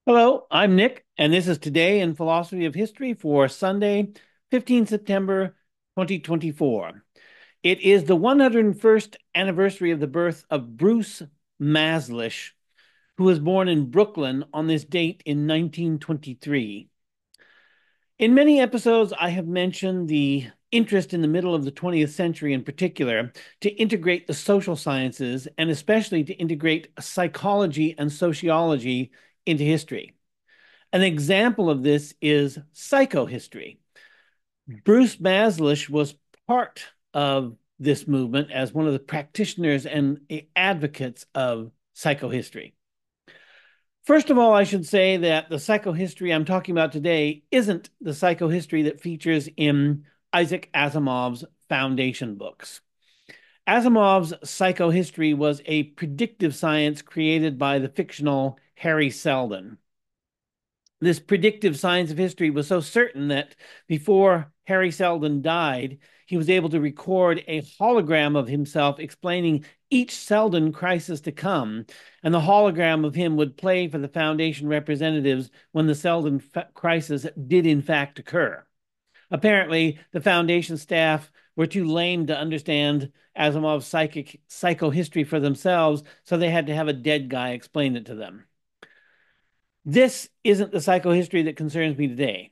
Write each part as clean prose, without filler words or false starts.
Hello, I'm Nick, and this is Today in Philosophy of History for Sunday, 15 September 2024. It is the 101st anniversary of the birth of Bruce Mazlish, who was born in Brooklyn on this date in 1923. In many episodes, I have mentioned the interest in the middle of the 20th century in particular to integrate the social sciences and especially to integrate psychology and sociology into history. An example of this is psychohistory. Bruce Mazlish was part of this movement as one of the practitioners and advocates of psychohistory. First of all, I should say that the psychohistory I'm talking about today isn't the psychohistory that features in Isaac Asimov's Foundation books. Asimov's psychohistory was a predictive science created by the fictional Harry Seldon. This predictive science of history was so certain that before Harry Seldon died, he was able to record a hologram of himself explaining each Seldon crisis to come, and the hologram of him would play for the Foundation representatives when the Seldon crisis did in fact occur. Apparently, the Foundation staff were too lame to understand Asimov's psychohistory for themselves, so they had to have a dead guy explain it to them. This isn't the psychohistory that concerns me today.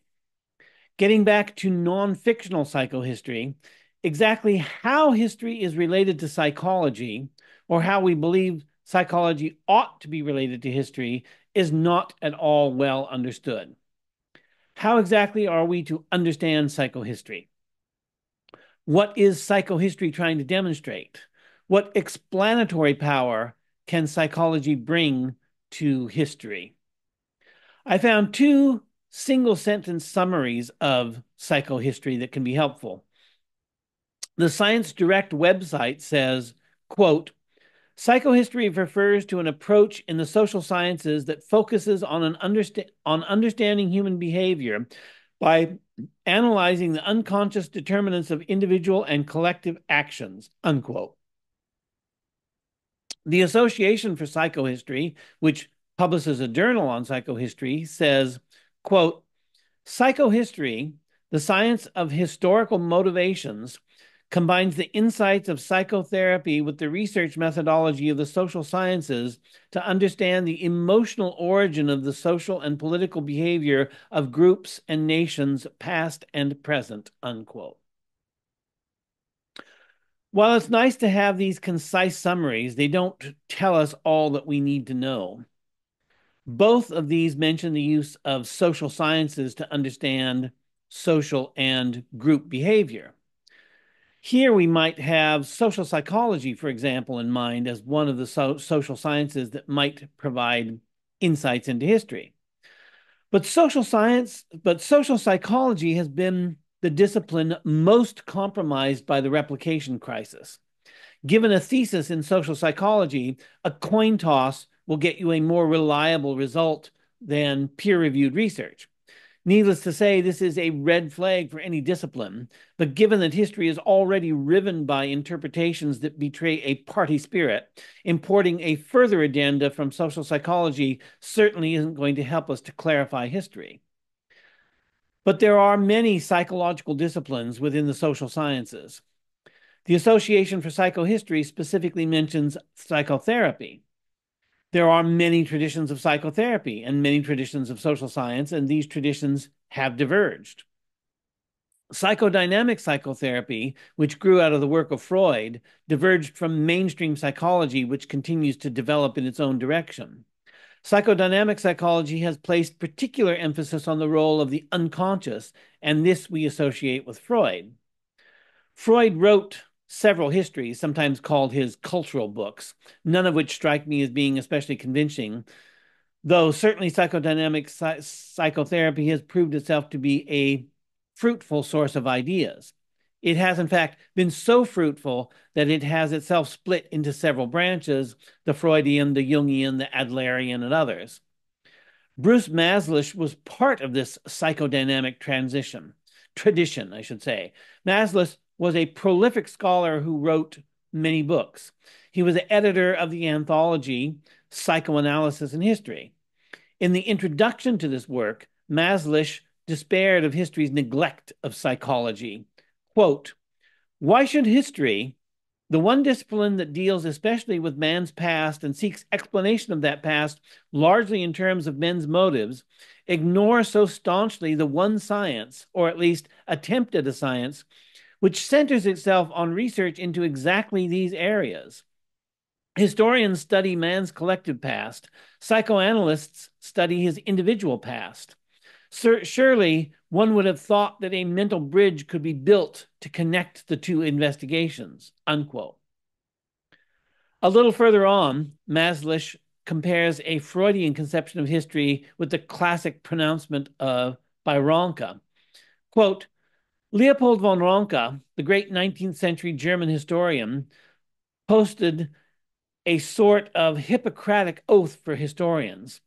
Getting back to non-fictional psychohistory, exactly how history is related to psychology, or how we believe psychology ought to be related to history, is not at all well understood. How exactly are we to understand psychohistory? What is psychohistory trying to demonstrate? What explanatory power can psychology bring to history? I found two single sentence summaries of psychohistory that can be helpful. The Science Direct website says, quote, psychohistory refers to an approach in the social sciences that focuses on understanding human behavior by analyzing the unconscious determinants of individual and collective actions, unquote. The Association for Psychohistory, which publishes a journal on psychohistory, says, quote, psychohistory, the science of historical motivations, combines the insights of psychotherapy with the research methodology of the social sciences to understand the emotional origin of the social and political behavior of groups and nations, past and present, unquote. While it's nice to have these concise summaries, they don't tell us all that we need to know. Both of these mention the use of social sciences to understand social and group behavior. Here we might have social psychology, for example, in mind as one of the social sciences that might provide insights into history. But social psychology has been the discipline most compromised by the replication crisis. Given a thesis in social psychology, a coin toss will get you a more reliable result than peer-reviewed research. Needless to say, this is a red flag for any discipline, but given that history is already riven by interpretations that betray a party spirit, importing a further addenda from social psychology certainly isn't going to help us to clarify history. But there are many psychological disciplines within the social sciences. The Association for Psychohistory specifically mentions psychotherapy. There are many traditions of psychotherapy and many traditions of social science, and these traditions have diverged. Psychodynamic psychotherapy, which grew out of the work of Freud, diverged from mainstream psychology, which continues to develop in its own direction. Psychodynamic psychology has placed particular emphasis on the role of the unconscious, and this we associate with Freud. Freud wrote several histories, sometimes called his cultural books, none of which strike me as being especially convincing, though certainly psychodynamic psychotherapy has proved itself to be a fruitful source of ideas. It has, in fact, been so fruitful that it has itself split into several branches, the Freudian, the Jungian, the Adlerian, and others. Bruce Mazlish was part of this psychodynamic tradition, I should say. Mazlish was a prolific scholar who wrote many books. He was the editor of the anthology Psychoanalysis in History. In the introduction to this work, Mazlish despaired of history's neglect of psychology. Quote, "Why should history, the one discipline that deals especially with man's past and seeks explanation of that past largely in terms of men's motives, ignore so staunchly the one science, or at least attempt at a science, which centers itself on research into exactly these areas? Historians study man's collective past. Psychoanalysts study his individual past. Surely one would have thought that a mental bridge could be built to connect the two investigations," unquote. A little further on, Mazlish compares a Freudian conception of history with the classic pronouncement by Ronke. Quote, "Leopold von Ronke, the great 19th century German historian, posted a sort of Hippocratic oath for historians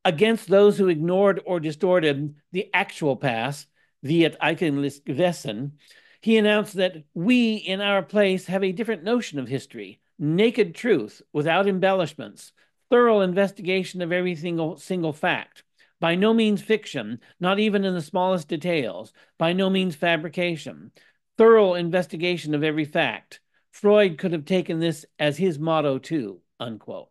against those who ignored or distorted the actual past, wie het eigentlich gewesen. He announced that we, in our place, have a different notion of history, naked truth, without embellishments, thorough investigation of every single fact, by no means fiction, not even in the smallest details, by no means fabrication, thorough investigation of every fact. Freud could have taken this as his motto too," unquote.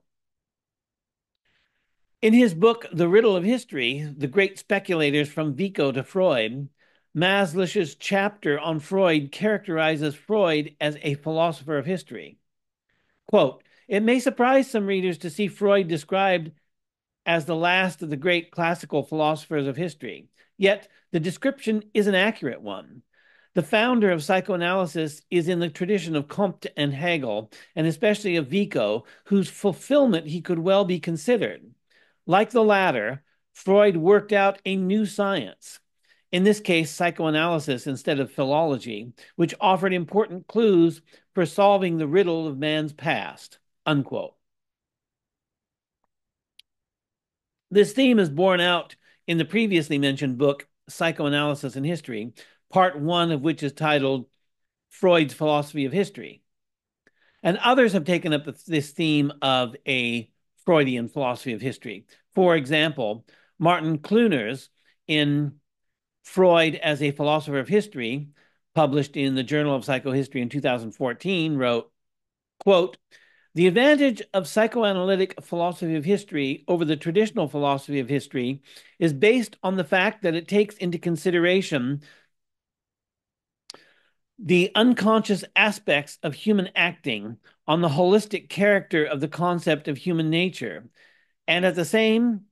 In his book, The Riddle of History, The Great Speculators from Vico to Freud, Maslish's chapter on Freud characterizes Freud as a philosopher of history. Quote, "It may surprise some readers to see Freud described as the last of the great classical philosophers of history. Yet the description is an accurate one. The founder of psychoanalysis is in the tradition of Comte and Hegel, and especially of Vico, whose fulfillment he could well be considered. Like the latter, Freud worked out a new science, in this case, psychoanalysis instead of philology, which offered important clues for solving the riddle of man's past," unquote. This theme is borne out in the previously mentioned book, Psychoanalysis and History, part 1 of which is titled Freud's Philosophy of History. And others have taken up this theme of a Freudian philosophy of history. For example, Martin Klüners, in Freud as a Philosopher of History, published in the Journal of Psychohistory in 2014, wrote, quote, "The advantage of psychoanalytic philosophy of history over the traditional philosophy of history is based on the fact that it takes into consideration the unconscious aspects of human acting, on the holistic character of the concept of human nature, and at the same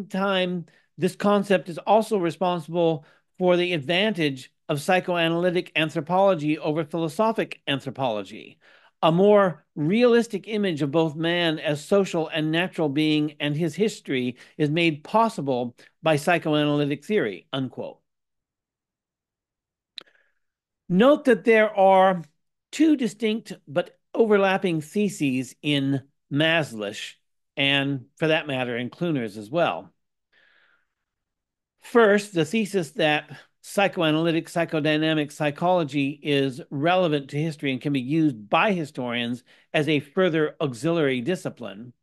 time, this concept is also responsible for the advantage of psychoanalytic anthropology over philosophic anthropology. A more realistic image of both man as social and natural being and his history is made possible by psychoanalytic theory," unquote. Note that there are two distinct but overlapping theses in Mazlish, and for that matter, in Klüners as well. First, the thesis that psychoanalytic psychodynamic psychology is relevant to history and can be used by historians as a further auxiliary discipline.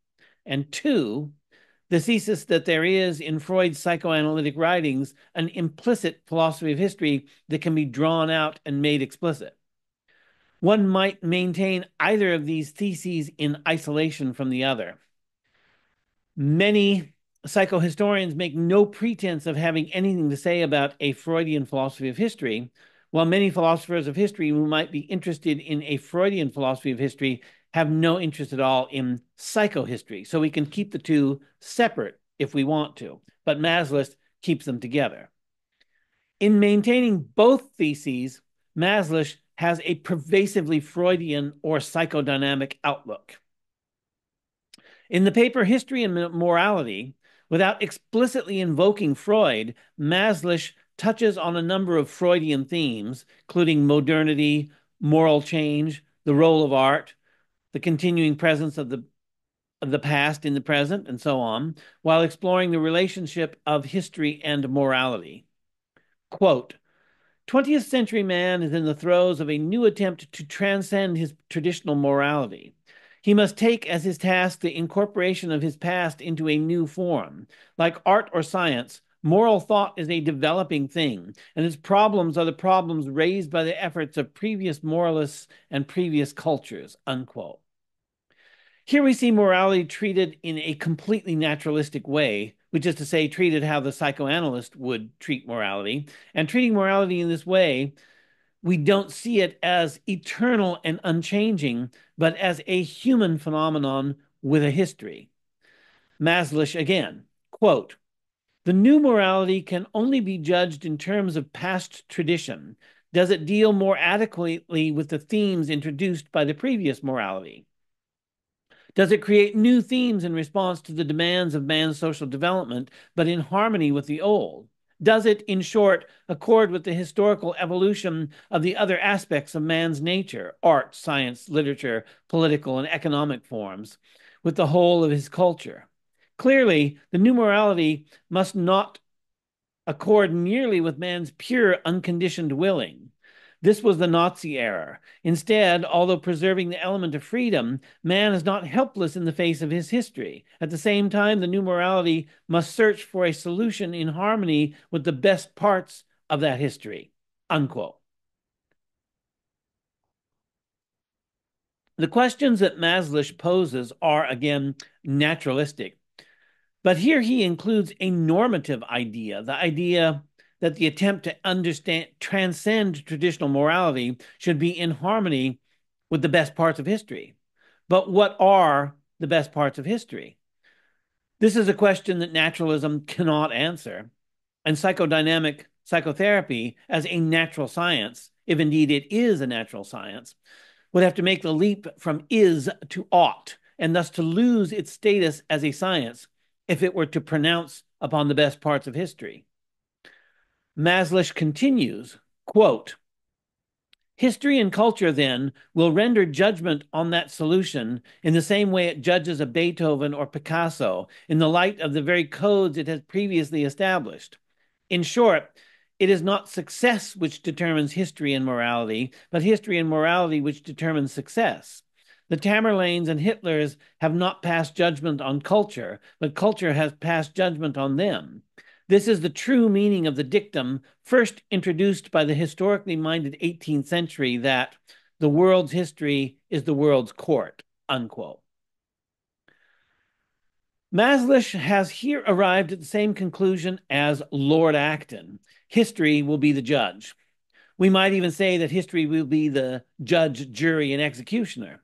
And two, the thesis that there is in Freud's psychoanalytic writings an implicit philosophy of history that can be drawn out and made explicit. One might maintain either of these theses in isolation from the other. Many psychohistorians make no pretense of having anything to say about a Freudian philosophy of history, while many philosophers of history who might be interested in a Freudian philosophy of history have no interest at all in psychohistory. So we can keep the two separate if we want to, but Mazlish keeps them together. In maintaining both theses, Mazlish has a pervasively Freudian or psychodynamic outlook. In the paper History and Morality, without explicitly invoking Freud, Mazlish touches on a number of Freudian themes, including modernity, moral change, the role of art, the continuing presence of the past in the present, and so on, while exploring the relationship of history and morality. Quote, 20th century man is in the throes of a new attempt to transcend his traditional morality. He must take as his task the incorporation of his past into a new form. Like art or science, moral thought is a developing thing, and its problems are the problems raised by the efforts of previous moralists and previous cultures, unquote. Here we see morality treated in a completely naturalistic way, which is to say, treated how the psychoanalyst would treat morality. And treating morality in this way, we don't see it as eternal and unchanging, but as a human phenomenon with a history. Mazlish again, quote, "The new morality can only be judged in terms of past tradition. Does it deal more adequately with the themes introduced by the previous morality? Does it create new themes in response to the demands of man's social development, but in harmony with the old? Does it, in short, accord with the historical evolution of the other aspects of man's nature, art, science, literature, political, and economic forms, with the whole of his culture? Clearly, the new morality must not accord merely with man's pure, unconditioned willing. This was the Nazi error. Instead, although preserving the element of freedom, man is not helpless in the face of his history. At the same time, the new morality must search for a solution in harmony with the best parts of that history." Unquote. The questions that Mazlish poses are, again, naturalistic. But here he includes a normative idea, the idea that the attempt to transcend traditional morality should be in harmony with the best parts of history. But what are the best parts of history? This is a question that naturalism cannot answer. And psychodynamic psychotherapy, as a natural science, if indeed it is a natural science, would have to make the leap from is to ought, and thus to lose its status as a science if it were to pronounce upon the best parts of history. Mazlish continues, quote, "History and culture, then, will render judgment on that solution in the same way it judges a Beethoven or Picasso, in the light of the very codes it has previously established. In short, it is not success which determines history and morality, but history and morality which determine success. The Tamerlanes and Hitlers have not passed judgment on culture, but culture has passed judgment on them. This is the true meaning of the dictum first introduced by the historically minded 18th century that the world's history is the world's court," unquote. Mazlish has here arrived at the same conclusion as Lord Acton. History will be the judge. We might even say that history will be the judge, jury, and executioner.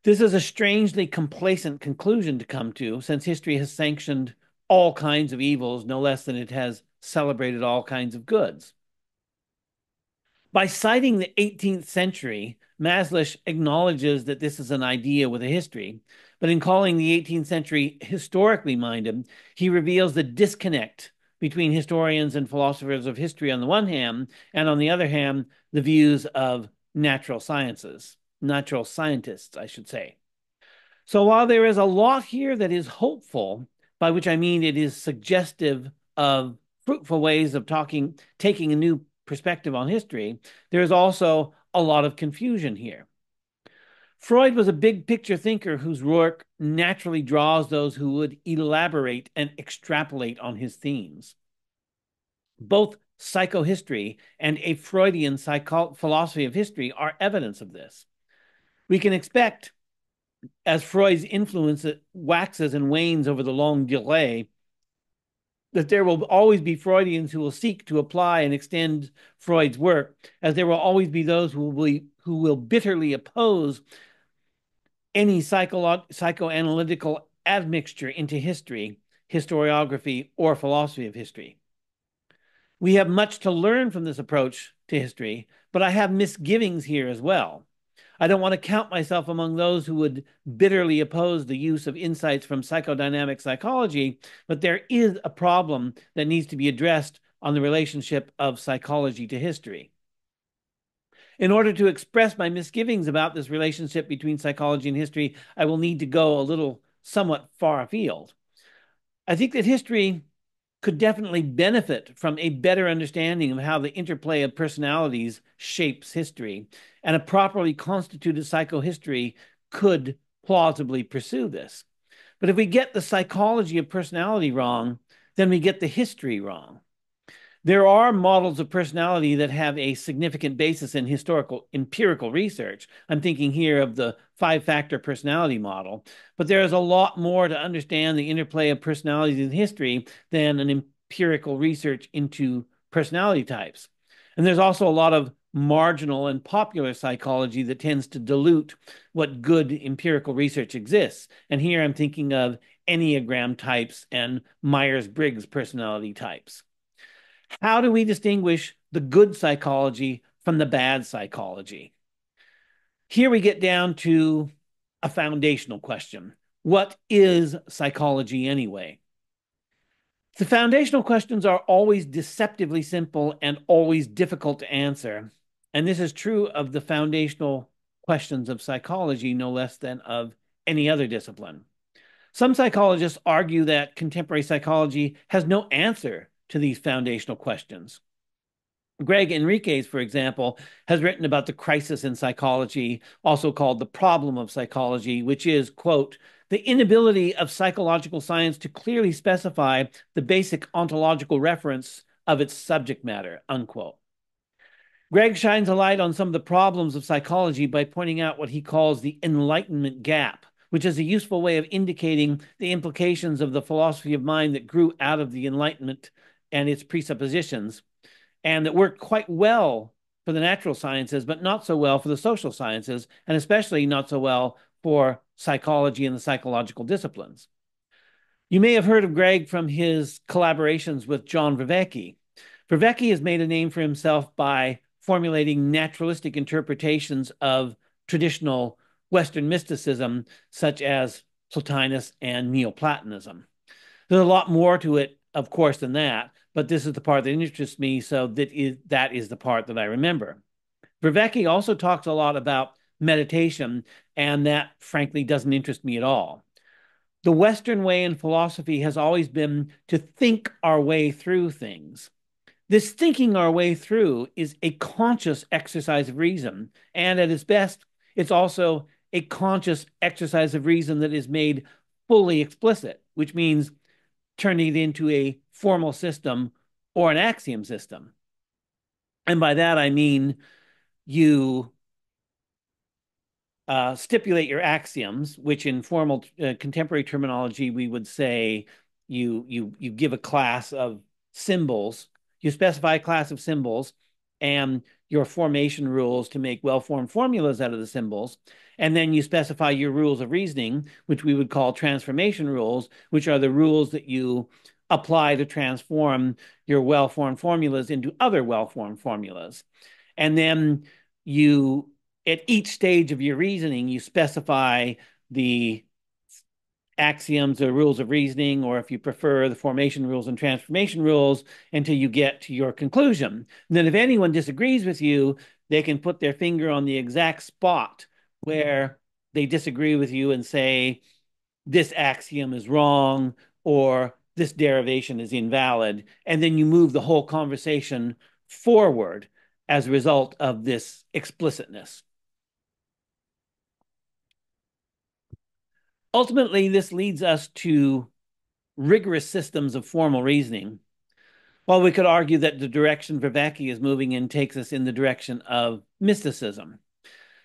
This is a strangely complacent conclusion to come to, since history has sanctioned all kinds of evils no less than it has celebrated all kinds of goods. By citing the 18th century, Mazlish acknowledges that this is an idea with a history, but in calling the 18th century historically minded, he reveals the disconnect between historians and philosophers of history on the one hand, and on the other hand, the views of natural scientists, I should say. So while there is a lot here that is hopeful, by which I mean it is suggestive of fruitful ways of taking a new perspective on history, there is also a lot of confusion here. Freud was a big picture thinker whose work naturally draws those who would elaborate and extrapolate on his themes. Both psychohistory and a Freudian philosophy of history are evidence of this. We can expect, as Freud's influence waxes and wanes over the long delay, that there will always be Freudians who will seek to apply and extend Freud's work, as there will always be those who will bitterly oppose any psychoanalytical admixture into history, historiography, or philosophy of history. We have much to learn from this approach to history, but I have misgivings here as well. I don't want to count myself among those who would bitterly oppose the use of insights from psychodynamic psychology, but there is a problem that needs to be addressed on the relationship of psychology to history. In order to express my misgivings about this relationship between psychology and history, I will need to go a little somewhat far afield. I think that history could definitely benefit from a better understanding of how the interplay of personalities shapes history, and a properly constituted psychohistory could plausibly pursue this. But if we get the psychology of personality wrong, then we get the history wrong. There are models of personality that have a significant basis in historical empirical research. I'm thinking here of the 5-factor personality model, but there is a lot more to understand the interplay of personalities in history than an empirical research into personality types. And there's also a lot of marginal and popular psychology that tends to dilute what good empirical research exists. And here I'm thinking of Enneagram types and Myers-Briggs personality types. How do we distinguish the good psychology from the bad psychology? Here we get down to a foundational question. What is psychology anyway? The foundational questions are always deceptively simple and always difficult to answer. And this is true of the foundational questions of psychology, no less than of any other discipline. Some psychologists argue that contemporary psychology has no answer to these foundational questions. Greg Enriquez, for example, has written about the crisis in psychology, also called the problem of psychology, which is, quote, the inability of psychological science to clearly specify the basic ontological reference of its subject matter, unquote. Greg shines a light on some of the problems of psychology by pointing out what he calls the enlightenment gap, which is a useful way of indicating the implications of the philosophy of mind that grew out of the Enlightenment and its presuppositions, and that worked quite well for the natural sciences, but not so well for the social sciences, and especially not so well for psychology and the psychological disciplines. You may have heard of Greg from his collaborations with John Vervaeke. Vervaeke has made a name for himself by formulating naturalistic interpretations of traditional Western mysticism, such as Plotinus and Neoplatonism. There's a lot more to it, of course, than that, but this is the part that interests me, so that is the part that I remember. Vervaeke also talks a lot about meditation, and that, frankly, doesn't interest me at all. The Western way in philosophy has always been to think our way through things. This thinking our way through is a conscious exercise of reason, and at its best, it's also a conscious exercise of reason that is made fully explicit, which means turning it into a formal system or an axiom system. And by that, I mean you stipulate your axioms, which in formal contemporary terminology, we would say you give a class of symbols. You specify a class of symbols and your formation rules to make well-formed formulas out of the symbols. And then you specify your rules of reasoning, which we would call transformation rules, which are the rules that you apply to transform your well-formed formulas into other well-formed formulas. And then you, at each stage of your reasoning, you specify the axioms or rules of reasoning, or if you prefer, the formation rules and transformation rules, until you get to your conclusion. And then if anyone disagrees with you, they can put their finger on the exact spot where they disagree with you and say, this axiom is wrong, or this derivation is invalid. And then you move the whole conversation forward as a result of this explicitness. Ultimately, this leads us to rigorous systems of formal reasoning. While we could argue that the direction Vervaeke is moving in takes us in the direction of mysticism.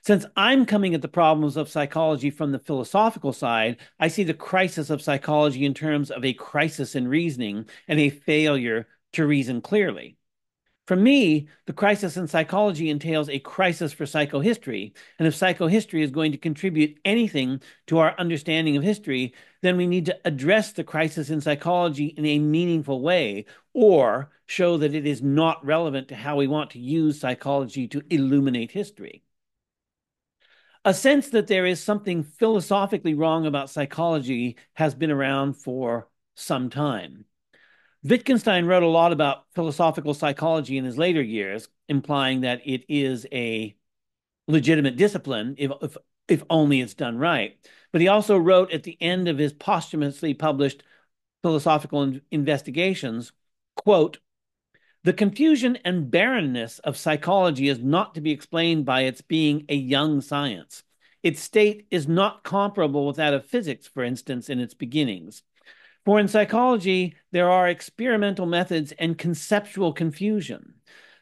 Since I'm coming at the problems of psychology from the philosophical side, I see the crisis of psychology in terms of a crisis in reasoning and a failure to reason clearly. For me, the crisis in psychology entails a crisis for psychohistory, and if psychohistory is going to contribute anything to our understanding of history, then we need to address the crisis in psychology in a meaningful way, or show that it is not relevant to how we want to use psychology to illuminate history. A sense that there is something philosophically wrong about psychology has been around for some time. Wittgenstein wrote a lot about philosophical psychology in his later years, implying that it is a legitimate discipline if only it's done right. But he also wrote at the end of his posthumously published philosophical investigations, quote, the confusion and barrenness of psychology is not to be explained by its being a young science. Its state is not comparable with that of physics, for instance, in its beginnings. For in psychology, there are experimental methods and conceptual confusion.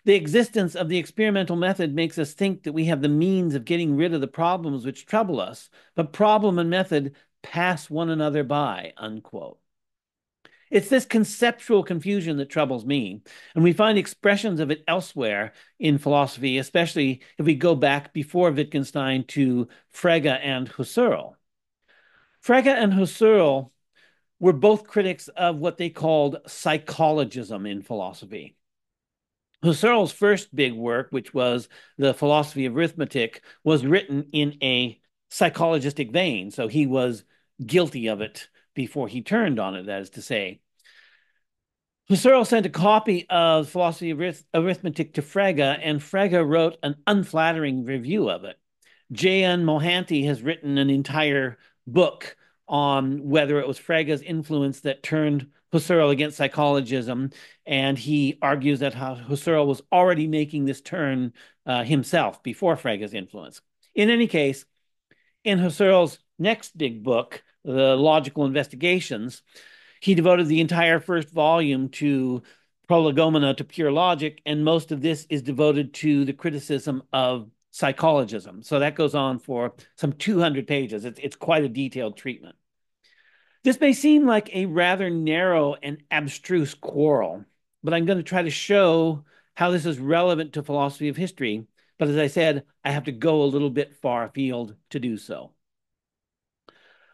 The existence of the experimental method makes us think that we have the means of getting rid of the problems which trouble us, but problem and method pass one another by, unquote. It's this conceptual confusion that troubles me, and we find expressions of it elsewhere in philosophy, especially if we go back before Wittgenstein to Frege and Husserl. Frege and Husserl were both critics of what they called psychologism in philosophy. Husserl's first big work, which was The Philosophy of Arithmetic, was written in a psychologistic vein, so he was guilty of it before he turned on it, that is to say. Husserl sent a copy of Philosophy of Arithmetic to Frege, and Frege wrote an unflattering review of it. J.N. Mohanty has written an entire book on whether it was Frege's influence that turned Husserl against psychologism, and he argues that Husserl was already making this turn himself before Frege's influence. In any case, in Husserl's next big book, The Logical Investigations, he devoted the entire first volume to prolegomena to pure logic, and most of this is devoted to the criticism of psychologism. So that goes on for some 200 pages. It's quite a detailed treatment. This may seem like a rather narrow and abstruse quarrel, but I'm going to try to show how this is relevant to philosophy of history. But as I said, I have to go a little bit far afield to do so.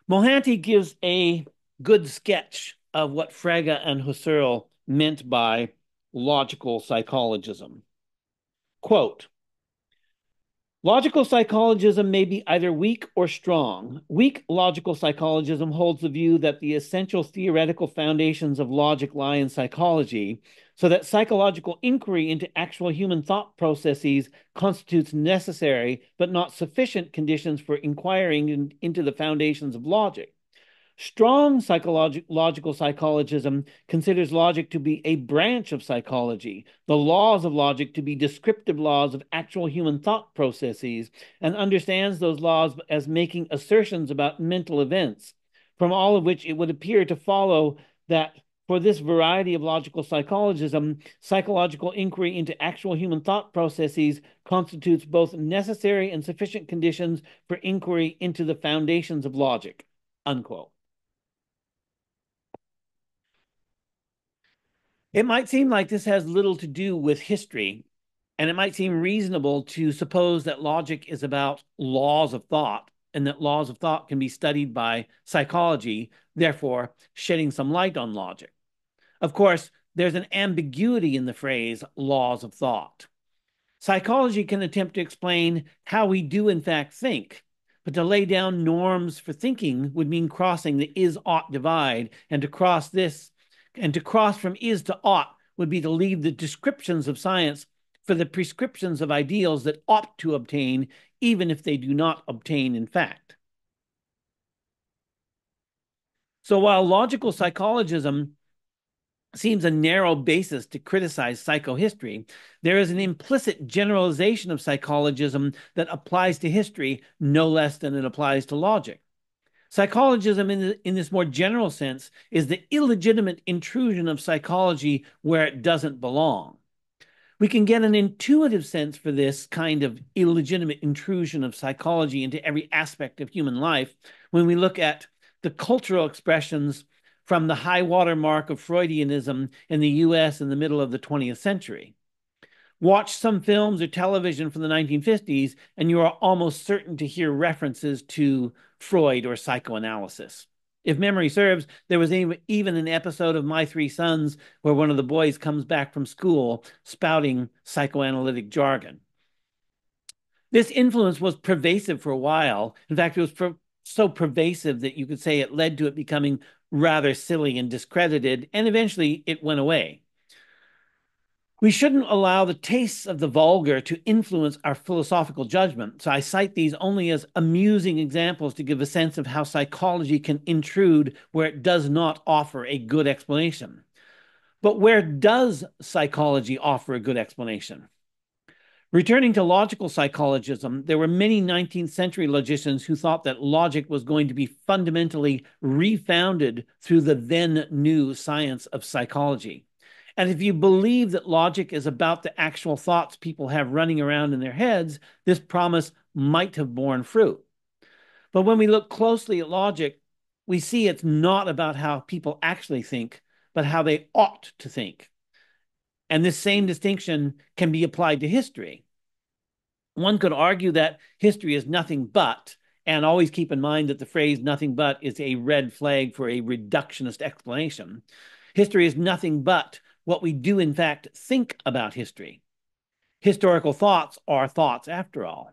Mohanty gives a good sketch of what Frege and Husserl meant by logical psychologism. Quote, logical psychologism may be either weak or strong. Weak logical psychologism holds the view that the essential theoretical foundations of logic lie in psychology, so that psychological inquiry into actual human thought processes constitutes necessary but not sufficient conditions for inquiring into the foundations of logic. Strong logical psychologism considers logic to be a branch of psychology, the laws of logic to be descriptive laws of actual human thought processes, and understands those laws as making assertions about mental events, from all of which it would appear to follow that for this variety of logical psychologism, psychological inquiry into actual human thought processes constitutes both necessary and sufficient conditions for inquiry into the foundations of logic, unquote. It might seem like this has little to do with history, and it might seem reasonable to suppose that logic is about laws of thought, and that laws of thought can be studied by psychology, therefore shedding some light on logic. Of course, there's an ambiguity in the phrase laws of thought. Psychology can attempt to explain how we do in fact think, but to lay down norms for thinking would mean crossing the is-ought divide, and to cross from is to ought would be to leave the descriptions of science for the prescriptions of ideals that ought to obtain, even if they do not obtain in fact. So while logical psychologism seems a narrow basis to criticize psychohistory, there is an implicit generalization of psychologism that applies to history no less than it applies to logic. Psychologism, in this more general sense, is the illegitimate intrusion of psychology where it doesn't belong. We can get an intuitive sense for this kind of illegitimate intrusion of psychology into every aspect of human life when we look at the cultural expressions from the high water mark of Freudianism in the US in the middle of the 20th century. Watch some films or television from the 1950s, and you are almost certain to hear references to Freud or psychoanalysis. If memory serves, there was even an episode of My Three Sons where one of the boys comes back from school spouting psychoanalytic jargon. This influence was pervasive for a while. In fact, it was so pervasive that you could say it led to it becoming rather silly and discredited, and eventually it went away. We shouldn't allow the tastes of the vulgar to influence our philosophical judgment, so I cite these only as amusing examples to give a sense of how psychology can intrude where it does not offer a good explanation. But where does psychology offer a good explanation? Returning to logical psychologism, there were many 19th century logicians who thought that logic was going to be fundamentally refounded through the then new science of psychology. And if you believe that logic is about the actual thoughts people have running around in their heads, this promise might have borne fruit. But when we look closely at logic, we see it's not about how people actually think, but how they ought to think. And this same distinction can be applied to history. One could argue that history is nothing but, and always keep in mind that the phrase nothing but is a red flag for a reductionist explanation. History is nothing but what we do, in fact, think about history. Historical thoughts are thoughts, after all.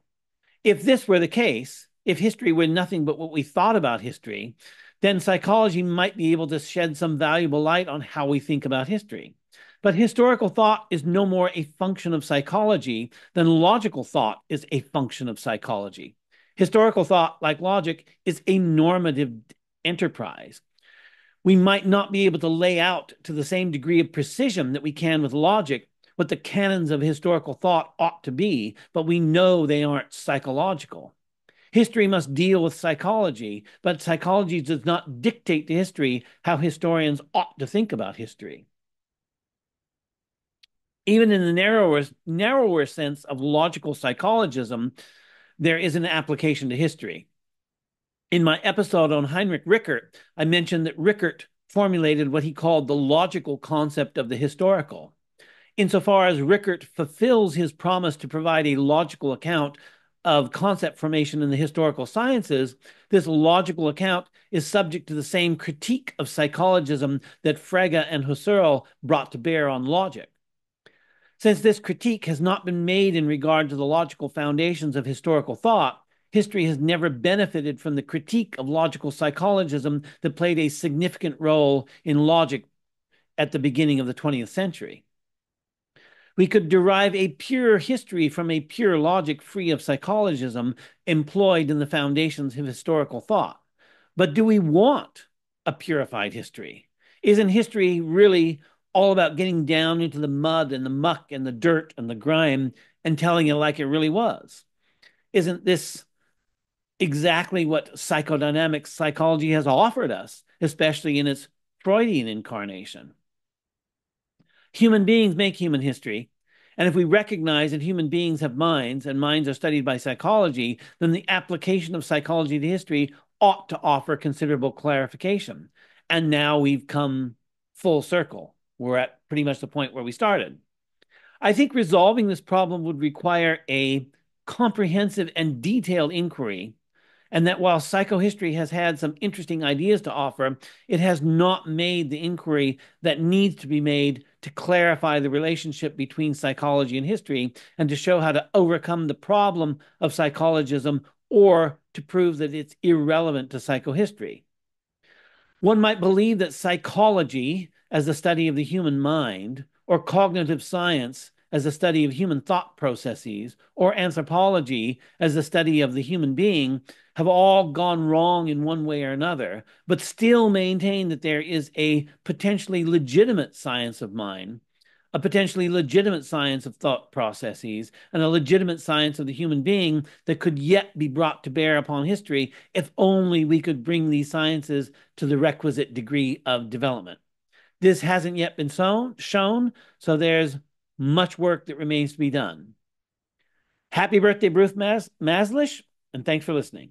If this were the case, if history were nothing but what we thought about history, then psychology might be able to shed some valuable light on how we think about history. But historical thought is no more a function of psychology than logical thought is a function of psychology. Historical thought, like logic, is a normative enterprise. We might not be able to lay out to the same degree of precision that we can with logic what the canons of historical thought ought to be, but we know they aren't psychological. History must deal with psychology, but psychology does not dictate to history how historians ought to think about history. Even in the narrower sense of logical psychologism, there is an application to history. In my episode on Heinrich Rickert, I mentioned that Rickert formulated what he called the logical concept of the historical. Insofar as Rickert fulfills his promise to provide a logical account of concept formation in the historical sciences, this logical account is subject to the same critique of psychologism that Frege and Husserl brought to bear on logic. Since this critique has not been made in regard to the logical foundations of historical thought, history has never benefited from the critique of logical psychologism that played a significant role in logic at the beginning of the 20th century. We could derive a pure history from a pure logic free of psychologism employed in the foundations of historical thought. But do we want a purified history? Isn't history really all about getting down into the mud and the muck and the dirt and the grime and telling it like it really was? Isn't this exactly what psychodynamic psychology has offered us, especially in its Freudian incarnation? Human beings make human history. And if we recognize that human beings have minds and minds are studied by psychology, then the application of psychology to history ought to offer considerable clarification. And now we've come full circle. We're at pretty much the point where we started. I think resolving this problem would require a comprehensive and detailed inquiry, and that while psychohistory has had some interesting ideas to offer, it has not made the inquiry that needs to be made to clarify the relationship between psychology and history and to show how to overcome the problem of psychologism or to prove that it's irrelevant to psychohistory. One might believe that psychology, as the study of the human mind, or cognitive science, as the study of human thought processes, or anthropology, as the study of the human being, have all gone wrong in one way or another, but still maintain that there is a potentially legitimate science of mind, a potentially legitimate science of thought processes, and a legitimate science of the human being that could yet be brought to bear upon history if only we could bring these sciences to the requisite degree of development. This hasn't yet been shown, so there's much work that remains to be done. Happy birthday, Bruce Mazlish, and thanks for listening.